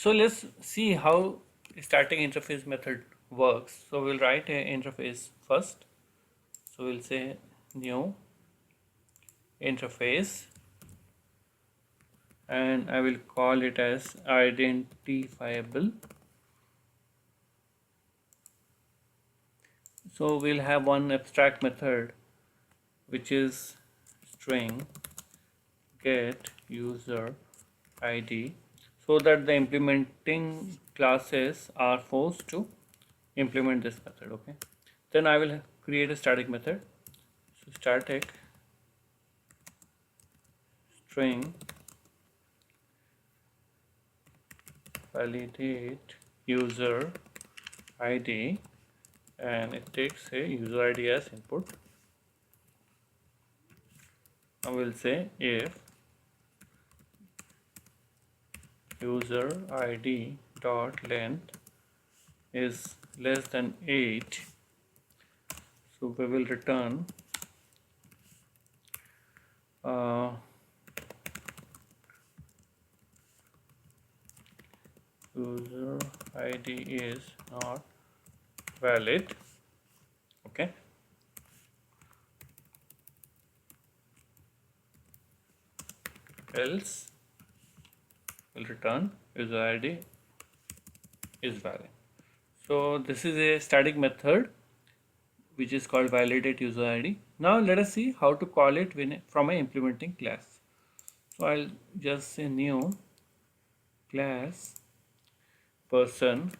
So let's see how static interface method works. So we'll write an interface first. So we'll say new interface, and I will call it as identifiable. So we'll have one abstract method which is string get user ID, so that the implementing classes are forced to implement this method. Okay, then I will create a static method. So static string validate user ID, and it takes a user ID as input. I will say if user ID dot length is less than 8, so we will return user ID is not valid. Okay, else will return user ID is valid. So this is a static method which is called validate user ID. Now let us see how to call it from an implementing class. So I'll just say new class person,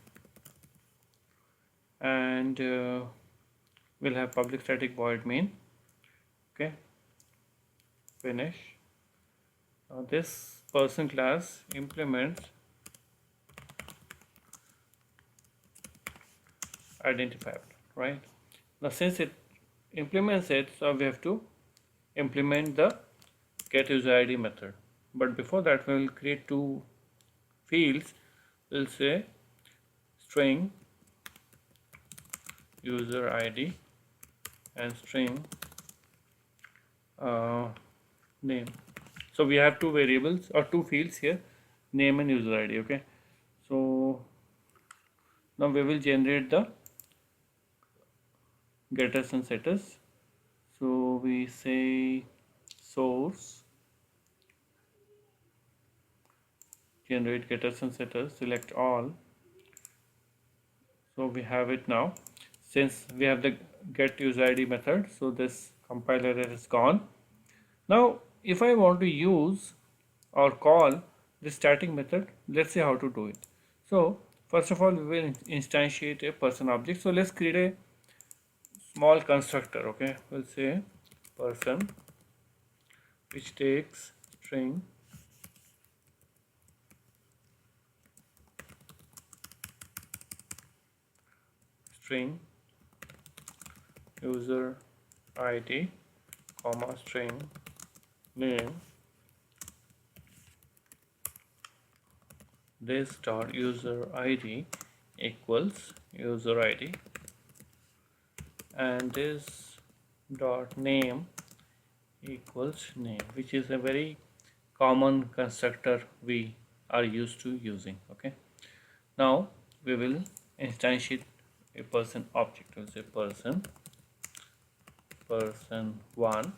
and we'll have public static void main. Okay, finish. Now this person class implements identifiable, right? Now since it implements it, so we have to implement the get user ID method. But before that, we will create two fields. We'll say string user ID and string name. So we have two variables or two fields here, name and user ID. Okay, so now we will generate the getters and setters. So we say source generate getters and setters, select all. So we have it now. Since we have the get user ID method, so this compiler error is gone. Now if I want to use or call this static method, let's see how to do it. So first of all, we will instantiate a person object. So let's create a small constructor. Okay, we'll say person, which takes string string user ID comma string name. This dot user ID equals user ID, and this dot name equals name, which is a very common constructor we are used to using. Okay, now we will instantiate a person object. We'll say person1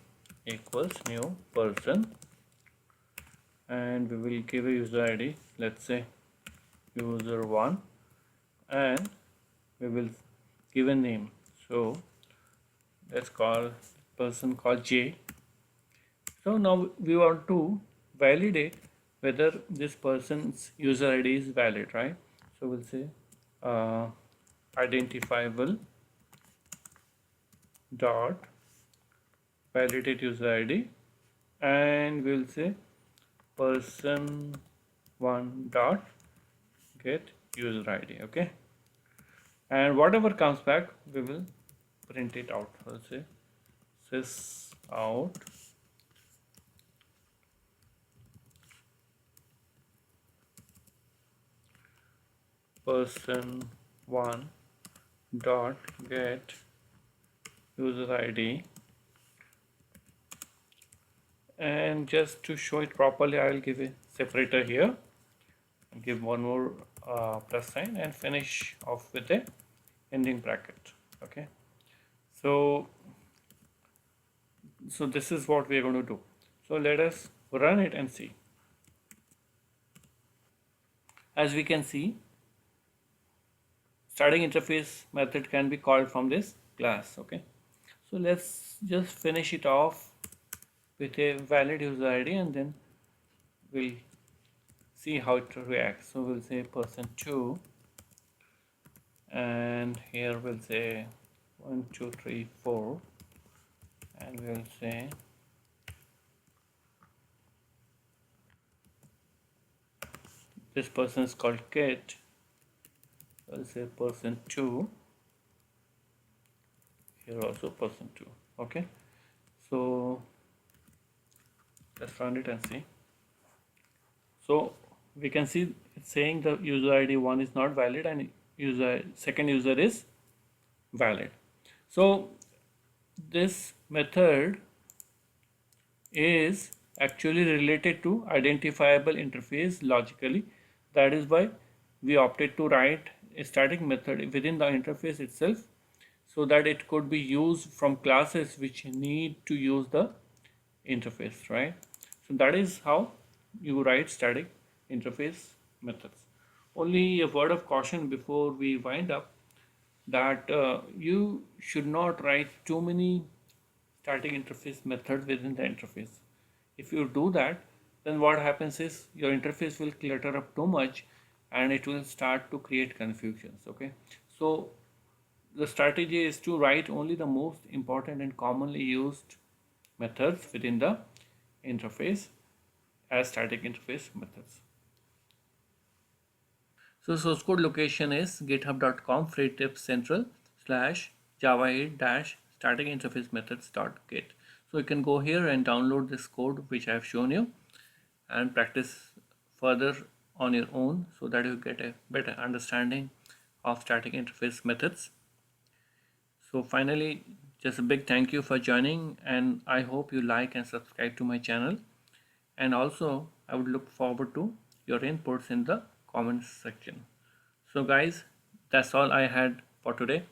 equals new person, and we will give a user ID, let's say user1, and we will give a name. So let's call person called J. So now we want to validate whether this person's user ID is valid, right? So we'll say identifiable dot validate user ID, and we'll say person1 dot get user ID. Okay, and whatever comes back we will print it out. We'll say sys out person1 dot get user ID, and just to show it properly, I will give a separator here. give one more plus sign and finish off with a ending bracket. Okay, so this is what we are going to do. So let us run it and see. As we can see, starting interface method can be called from this class. Okay, so let's just finish it off with a valid user ID and then we'll see how it reacts. So we'll say person2 and here we'll say 1 2 3 4 and we'll say this person is called kit. We'll say person2, here also person2. Okay, so let's run it and see. So we can see it's saying the user ID 1 is not valid and second user is valid. So this method is actually related to identifiable interface logically. That is why we opted to write a static method within the interface itself so that it could be used from classes which need to use the interface, right? So that is how you write static interface methods. Only a word of caution before we wind up, that you should not write too many static interface methods within the interface. If you do that, then what happens is your interface will clutter up too much and it will start to create confusions. Okay, so the strategy is to write only the most important and commonly used methods within the interface as static interface methods. So source code location is github.com freetips central / java 8 - static interface methods.git. So you can go here and download this code which I have shown you and practice further on your own so that you get a better understanding of static interface methods. So finally, just a big thank you for joining, and I hope you like and subscribe to my channel. And also I would look forward to your inputs in the comments section. So guys, that's all I had for today,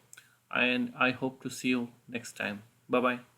and I hope to see you next time. Bye bye.